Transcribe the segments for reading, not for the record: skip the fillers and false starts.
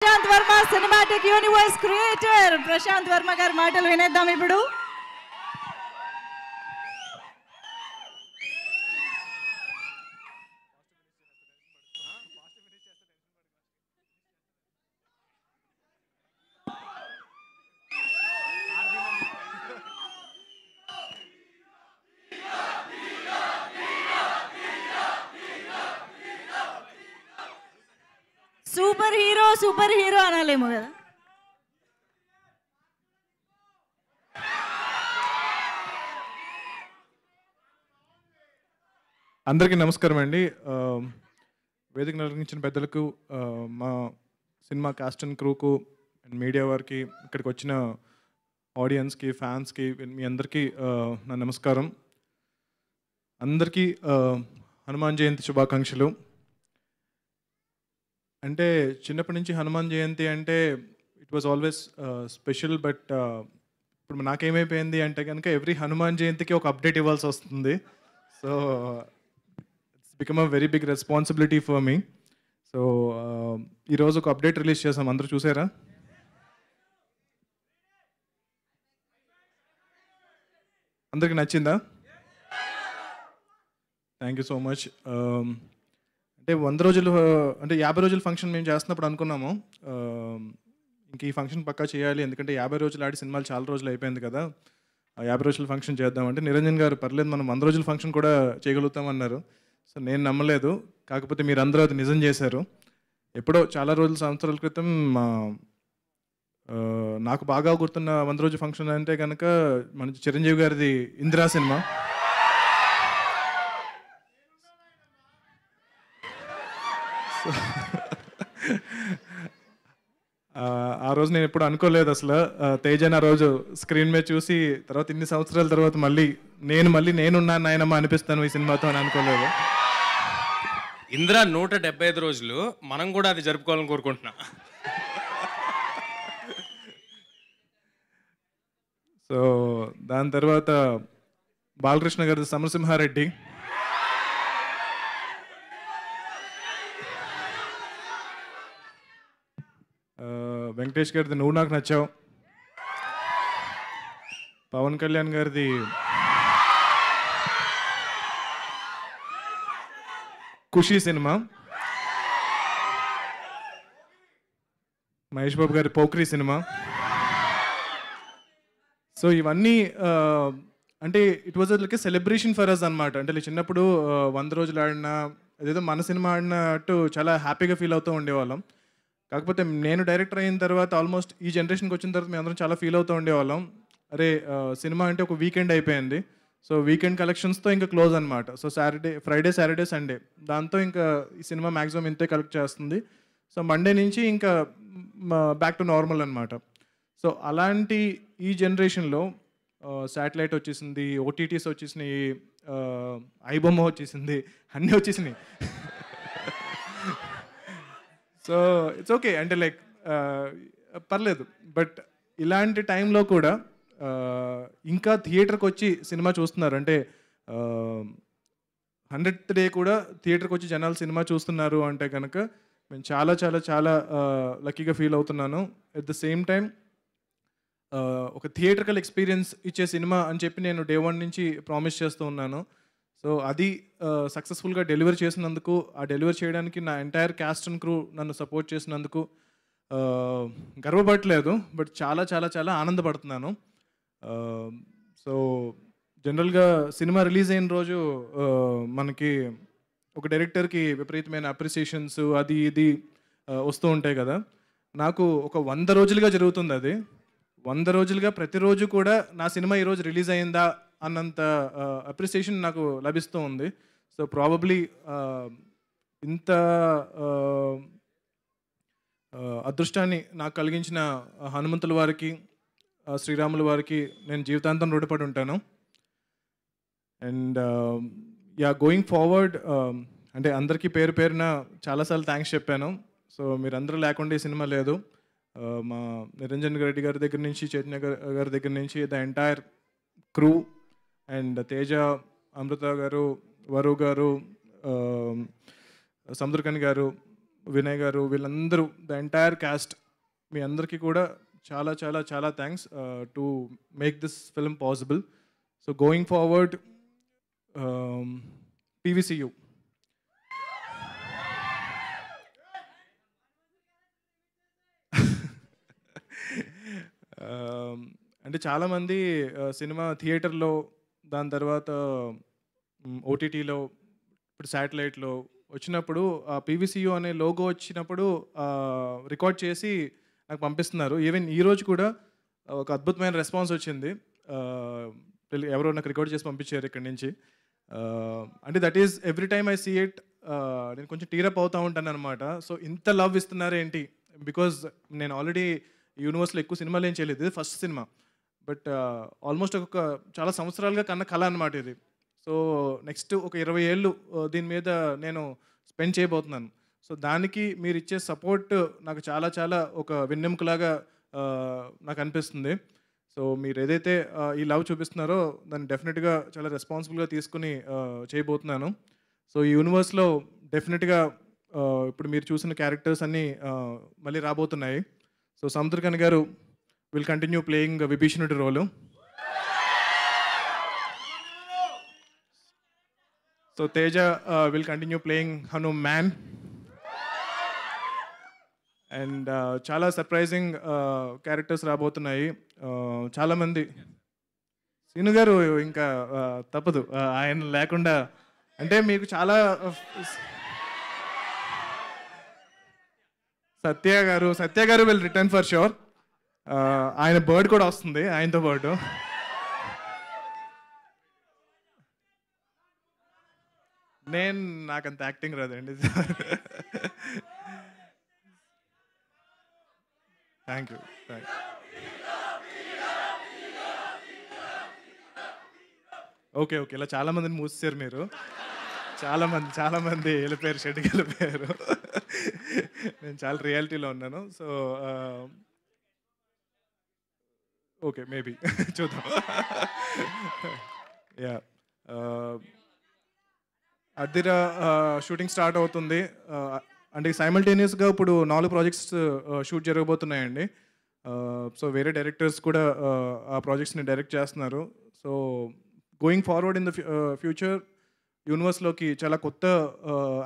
Prashanth Varma cinematic universe creator Prasanth Varma గారి మాటలు వినేద్దాం ఇప్పుడు. సూపర్ హీరో అనాలేమో కదా. అందరికీ నమస్కారం అండి. వేదిక నిర్వహించిన పెద్దలకు, మా సినిమా కాస్ట్ అండ్ క్రూకు అండ్ మీడియా వారికి, ఇక్కడికి వచ్చిన ఆడియన్స్కి, ఫ్యాన్స్కి, మీ అందరికీ నా నమస్కారం. అందరికీ హనుమాన్ జయంతి శుభాకాంక్షలు. అంటే చిన్నప్పటి నుంచి హనుమాన్ జయంతి అంటే it was always special. But ఇప్పుడు నాకేమైపోయింది అంటే కనుక ఎవ్రీ హనుమాన్ జయంతికి ఒక అప్డేట్ ఇవ్వాల్సి వస్తుంది. So it's become a very big responsibility for me. So ఈరోజు ఒక అప్డేట్ రిలీజ్ చేసాం, అందరూ చూసారా? అందరికి నచ్చిందా? Thank you so much. అంటే 100 రోజులు, అంటే 50 రోజుల ఫంక్షన్ మేము చేస్తున్నప్పుడు అనుకున్నాము ఇంక ఈ ఫంక్షన్ పక్కా చేయాలి, ఎందుకంటే 50 రోజులు ఆడి సినిమాలు చాలా రోజులు అయిపోయింది కదా, 50 రోజుల ఫంక్షన్ చేద్దామంటే నిరంజన్ గారు పర్లేదు మనం 100 రోజుల ఫంక్షన్ కూడా చేయగలుగుతామన్నారు. సో నేను నమ్మలేదు, కాకపోతే మీరందరూ అది నిజం చేశారు. ఎప్పుడో చాలా రోజుల సంవత్సరాల క్రితం నాకు బాగా గుర్తున్న 100 రోజుల ఫంక్షన్ అంటే కనుక మన చిరంజీవి గారిది ఇందిరా సినిమా. ఆ రోజు నేను ఎప్పుడు అనుకోలేదు అసలు తేజన్ ఆ రోజు స్క్రీన్ మీద చూసి తర్వాత ఇన్ని సంవత్సరాల తర్వాత మళ్ళీ నేనున్నాను నాయనమ్మ అనిపిస్తాను ఈ సినిమాతో అని అనుకోలేదు. ఇందిరా 175 రోజులు మనం కూడా అది జరుపుకోవాలని కోరుకుంటున్నా. సో దాని తర్వాత బాలకృష్ణ గారి సమరసింహారెడ్డి, వెంకటేష్ గారిది నువ్వు నాకు నచ్చావు, పవన్ కళ్యాణ్ గారిది ఖుషీ సినిమా, మహేష్ బాబు గారి పోక్రీ సినిమా. సో ఇవన్నీ అంటే it was like a celebration for us అనమాట. అంటే చిన్నప్పుడు 100 రోజులు ఆడినా అదేదో మన సినిమా ఆడినట్టు చాలా హ్యాపీగా ఫీల్ అవుతూ ఉండేవాళ్ళం. కాకపోతే నేను డైరెక్టర్ అయిన తర్వాత ఆల్మోస్ట్ ఈ జనరేషన్కి వచ్చిన తర్వాత మేము అందరం చాలా ఫీల్ అవుతూ ఉండేవాళ్ళం, అరే సినిమా అంటే ఒక వీకెండ్ అయిపోయింది, సో వీకెండ్ కలెక్షన్స్తో ఇంకా క్లోజ్ అనమాట. సో ఫ్రైడే సాటర్డే సండే దాంతో ఇంకా ఈ సినిమా మ్యాక్సిమం ఇంతే కలెక్ట్ చేస్తుంది. సో మండే నుంచి ఇంకా బ్యాక్ టు నార్మల్ అనమాట. సో అలాంటి ఈ జనరేషన్లో శాటిలైట్ వచ్చేసింది, ఓటీటీస్ వచ్చేసినాయి, ఐబొమ్మ వచ్చేసింది, అన్నీ వచ్చేసినాయి. సో ఇట్స్ ఓకే, అంటే లైక్ పర్లేదు. బట్ ఇలాంటి టైంలో కూడా ఇంకా థియేటర్కి వచ్చి సినిమా చూస్తున్నారు, అంటే 100th డే కూడా థియేటర్కి వచ్చి జనాలు సినిమా చూస్తున్నారు అంటే కనుక నేను చాలా చాలా చాలా లక్కీగా ఫీల్ అవుతున్నాను. ఎట్ ద సేమ్ టైం ఒక థియేటర్కల్ ఎక్స్పీరియన్స్ ఇచ్చే సినిమా అని చెప్పి నేను డే 1 నుంచి ప్రామిస్ చేస్తూ ఉన్నాను. సో అది సక్సెస్ఫుల్గా డెలివర్ చేసినందుకు, ఆ డెలివర్ చేయడానికి నా ఎంటైర్ క్యాస్ట్ అండ్ క్రూ నన్ను సపోర్ట్ చేసినందుకు గర్వపడట్లేదు, బట్ చాలా చాలా చాలా ఆనందపడుతున్నాను. సో జనరల్గా సినిమా రిలీజ్ అయిన రోజు మనకి ఒక డైరెక్టర్కి విపరీతమైన అప్రిసియేషన్స్ అది ఇది వస్తూ ఉంటాయి కదా. నాకు ఒక 100 రోజులుగా జరుగుతుంది అది. 100 రోజులుగా ప్రతిరోజు కూడా నా సినిమా ఈరోజు రిలీజ్ అయిందా అన్నంత అప్రిసియేషన్ నాకు లభిస్తూ ఉంది. సో ప్రాబబ్లీ ఇంత అదృష్టాన్ని నాకు కలిగించిన హనుమంతుల వారికి, శ్రీరాముల వారికి నేను జీవితాంతం రుణపడి ఉంటాను. అండ్ గోయింగ్ ఫార్వర్డ్ అంటే అందరికీ పేరు పేరున చాలాసార్లు థ్యాంక్స్ చెప్పాను. సో మీరందరూ లేకుండా ఈ సినిమా లేదు. మా నిరంజన్ రెడ్డి గారి దగ్గర నుంచి, చైతన్య గారి దగ్గర నుంచి the entire crew and Teja, Amrita గారు, వరు గారు, సముద్రకని గారు, వినయ్ గారు, వీళ్ళందరూ, ద ఎంటైర్ క్యాస్ట్, మీ అందరికీ కూడా చాలా చాలా చాలా thanks to make this film possible. So going forward, PVCU అంటే చాలామంది సినిమా థియేటర్లో, దాని తర్వాత ఓటీటీలో, ఇప్పుడు శాటిలైట్లో వచ్చినప్పుడు ఆ PVCU అనే లోగో వచ్చినప్పుడు రికార్డ్ చేసి నాకు పంపిస్తున్నారు. ఈవెన్ ఈరోజు కూడా ఒక అద్భుతమైన రెస్పాన్స్ వచ్చింది. ఎవరో నాకు రికార్డ్ చేసి పంపించారు ఇక్కడి నుంచి. అంటే that is every time I see it, నేను కొంచెం టీరప్ అవుతూ ఉంటాను అనమాట. సో ఇంత లవ్ ఇస్తున్నారు ఏంటి, బికాజ్ నేను ఆల్రెడీ యూనివర్స్లో ఎక్కువ సినిమాలు ఏం చేయలేదు, ఇది ఫస్ట్ సినిమా. బట్ ఆల్మోస్ట్ ఒక చాలా సంవత్సరాలుగా కన్న కళ అనమాట ఇది. సో నెక్స్ట్ ఒక 20 ఏళ్ళు దీని మీద నేను స్పెండ్ చేయబోతున్నాను. సో దానికి మీరు ఇచ్చే సపోర్ట్ నాకు చాలా చాలా ఒక వెన్నెముకలాగా నాకు అనిపిస్తుంది. సో మీరు ఏదైతే ఈ లవ్ చూపిస్తున్నారో దాన్ని డెఫినెట్గా చాలా రెస్పాన్సిబుల్గా తీసుకుని చేయబోతున్నాను. సో ఈ యూనివర్స్లో డెఫినెట్గా ఇప్పుడు మీరు చూసిన క్యారెక్టర్స్ అన్నీ మళ్ళీ రాబోతున్నాయి. సో సముద్రకని గారు విల్ కంటిన్యూ ప్లేయింగ్ విభీషణుడి role. So Teja will continue playing Hanuman. And చాలా సర్ప్రైజింగ్ క్యారెక్టర్స్ రాబోతున్నాయి. చాలామంది, సీను గారు ఇంకా తప్పదు ఆయన లేకుండా, అంటే మీకు చాలా సత్య గారు విల్ రిటర్న్ ఫర్ షూర్. ఆయన బర్డ్ కూడా వస్తుంది ఆయనతో పాటు. నాకంత యాక్టింగ్ రాదండి. Thank you. ఓకే, ఇలా చాలా మందిని మూసేశారు మీరు. చాలా మంది వెళ్ళిపోయారు, షెడ్కి వెళ్ళిపోయారు. నేను చాలా రియాలిటీలో ఉన్నాను. సో ఓకే, మేబీ చూద్దాం. యా, అద్దిర షూటింగ్ స్టార్ట్ అవుతుంది. అంటే సైమల్టేనియస్గా ఇప్పుడు 4 ప్రాజెక్ట్స్ షూట్ జరగబోతున్నాయండి. సో వేరే డైరెక్టర్స్ కూడా ఆ ప్రాజెక్ట్స్ని డైరెక్ట్ చేస్తున్నారు. So going forward in the future యూనివర్స్లోకి చాలా కొత్త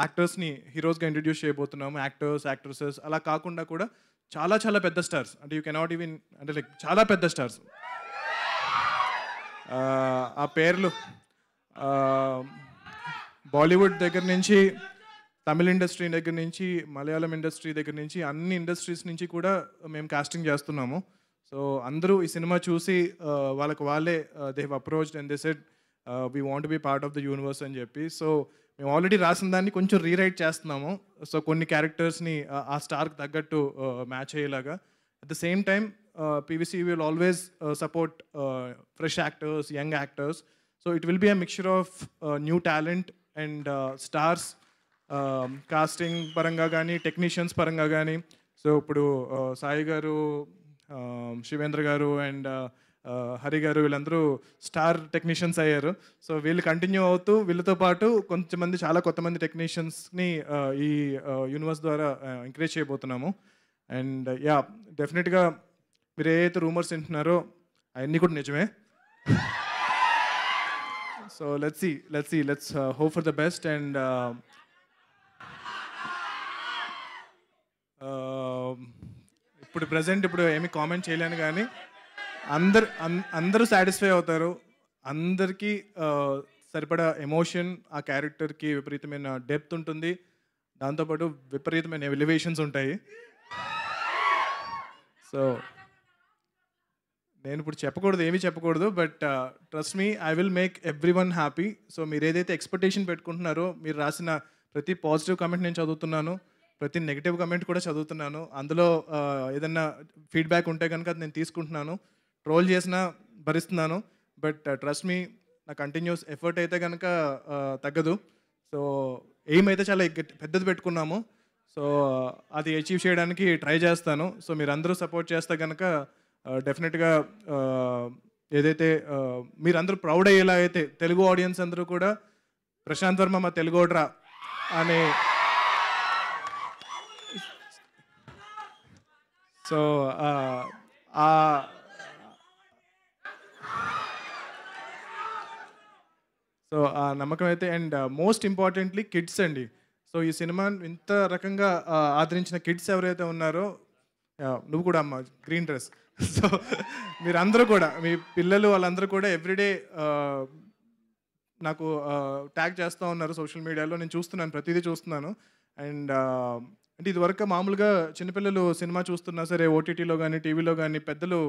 యాక్టర్స్ని హీరోస్గా ఇంట్రడ్యూస్ చేయబోతున్నాము. యాక్టర్స్, యాక్ట్రెసెస్ అలా కాకుండా కూడా చాలా చాలా పెద్ద స్టార్స్, అంటే యూ కెనాట్ ఈవెన్, అంటే లైక్ చాలా పెద్ద స్టార్స్. ఆ పేర్లు బాలీవుడ్ దగ్గర నుంచి, తమిళ ఇండస్ట్రీ దగ్గర నుంచి, మలయాళం ఇండస్ట్రీ దగ్గర నుంచి, అన్ని ఇండస్ట్రీస్ నుంచి కూడా మేము కాస్టింగ్ చేస్తున్నాము. సో అందరూ ఈ సినిమా చూసి వాళ్ళే they have approached and they said we want be part of the universe అని చెప్పి. సో మేము ఆల్రెడీ రాసిన దాన్ని కొంచెం రీరైట్ చేస్తున్నాము. సో కొన్ని క్యారెక్టర్స్ని ఆ స్టార్కి తగ్గట్టు మ్యాచ్ అయ్యేలాగా. At the same time PVCU will always support fresh actors, young actors. So it will be a mixture of new talent and stars, casting paranga gani, technicians paranga gani. So ఇప్పుడు సాయి గారు, శివేంద్ర గారు and Hari గారు వీళ్ళందరూ star technicians అయ్యారు. So వీళ్ళు continue అవుతూ వీళ్ళతో పాటు కొంతమంది, చాలా కొత్తమంది టెక్నీషియన్స్ని ఈ యూనివర్స్ ద్వారా ఎంకరేజ్ చేయబోతున్నాము. అండ్ యా, డెఫినెట్గా మీరు ఏదైతే రూమర్స్ వింటున్నారో అవన్నీ కూడా నిజమే. So let's hope for the best. And ఇప్పుడు ప్రజెంట్ ఏమీ కామెంట్ చేయలేను, కానీ అందరూ సాటిస్ఫై అవుతారు. అందరికీ సరిపడా ఎమోషన్, ఆ క్యారెక్టర్కి విపరీతమైన డెప్త్ ఉంటుంది, దాంతోపాటు విపరీతమైన ఎలివేషన్స్ ఉంటాయి. సో నేను ఇప్పుడు ఏమీ చెప్పకూడదు, but trust me, I will make every one happy. So మీరు ఏదైతే ఎక్స్పెక్టేషన్ పెట్టుకుంటున్నారో, మీరు రాసిన ప్రతి పాజిటివ్ కమెంట్ నేను చదువుతున్నాను, ప్రతి నెగిటివ్ కమెంట్ కూడా చదువుతున్నాను. అందులో ఏదన్నా ఫీడ్బ్యాక్ ఉంటే కనుక అది నేను తీసుకుంటున్నాను. ట్రోల్ చేసినా భరిస్తున్నాను, బట్ ట్రస్ట్ మీ, నా కంటిన్యూస్ ఎఫర్ట్ అయితే కనుక తగ్గదు. సో ఎయిమ్ అయితే చాలా పెద్దది పెట్టుకున్నాము. సో అది అచీవ్ చేయడానికి ట్రై చేస్తాను. సో మీరు అందరూ సపోర్ట్ చేస్తే కనుక డెఫినెట్గా ఏదైతే మీరందరూ ప్రౌడ్ అయ్యేలా అయితే, తెలుగు ఆడియన్స్ అందరూ కూడా ప్రశాంత్ వర్మ మా తెలుగోడ్రా అనే సో సో ఆ నమ్మకం అయితే అండ్ మోస్ట్ ఇంపార్టెంట్లీ కిడ్స్ అండి. సో ఈ సినిమా ఇంత రకంగా ఆదరించిన కిడ్స్ ఎవరైతే ఉన్నారో నువ్వు కూడా అమ్మ గ్రీన్ డ్రెస్. సో మీరందరూ కూడా మీ పిల్లలు వాళ్ళందరూ కూడా ఎవ్రీడే నాకు ట్యాగ్ చేస్తూ ఉన్నారు సోషల్ మీడియాలో. నేను చూస్తున్నాను, ప్రతిదీ చూస్తున్నాను. అండ్ అంటే ఇదివరకు మామూలుగా చిన్నపిల్లలు సినిమా చూస్తున్నా సరే ఓటీటీలో కానీ టీవీలో కానీ పెద్దలు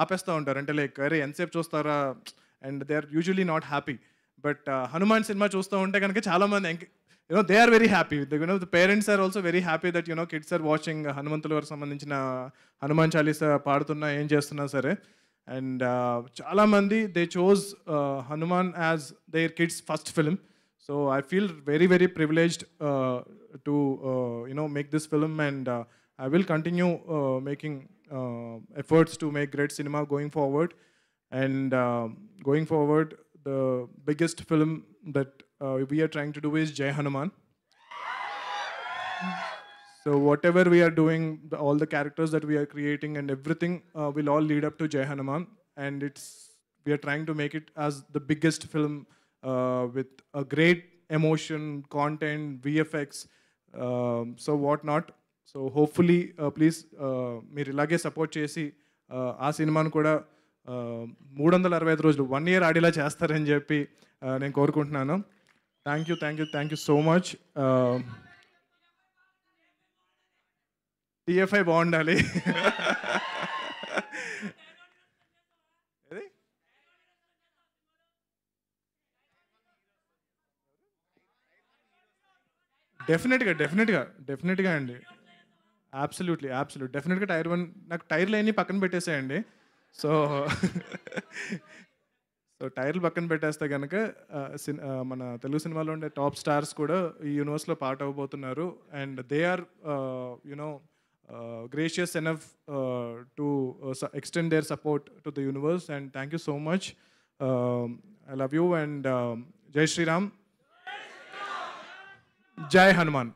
ఆపేస్తూ ఉంటారు. అంటే లైక్ అరే ఎంతసేపు చూస్తారా, and they are usually not happy. But Hanuman cinema చూస్తూ ఉంటే కనుక చాలామంది they are very happy. The parents are also very happy that kids are watching హనుమంతుల వారికి సంబంధించిన హనుమాన్ చాలీసా పాడుతున్నా ఏం చేస్తున్నా సరే. అండ్ చాలామంది they chose Hanuman as their kids first film. So I feel very very privileged to make this film, and I will continue making efforts to make great cinema going forward. And going forward, the biggest film that we are trying to do is Jai Hanuman. So whatever we are doing, all the characters that we are creating and everything will all lead up to Jai Hanuman. And we are trying to make it as the biggest film with a great emotion, content, VFX, so what not. So hopefully please మీరు ఇలాగే support చేసి ఆ సినిమాను కూడా 365 రోజులు 1 year ఆడేలా చేస్తారని చెప్పి నేను కోరుకుంటున్నాను. Thank you so much. TFI బాగుండాలి. డెఫినెట్గా అండి. అబ్సల్యూట్లీ డెఫినెట్గా టైర్ 1 నాకు టైర్లు అన్నీ పక్కన పెట్టేసేయండి. సో టైర్లు పక్కన పెట్టేస్తే కనుక మన తెలుగు సినిమాలో ఉండే టాప్ స్టార్స్ కూడా ఈ యూనివర్స్లో పార్ట్ అవ్వబోతున్నారు. And they are gracious enough to extend their support to the universe. And thank you so much. I love you and జై శ్రీరామ్, జై హనుమాన్.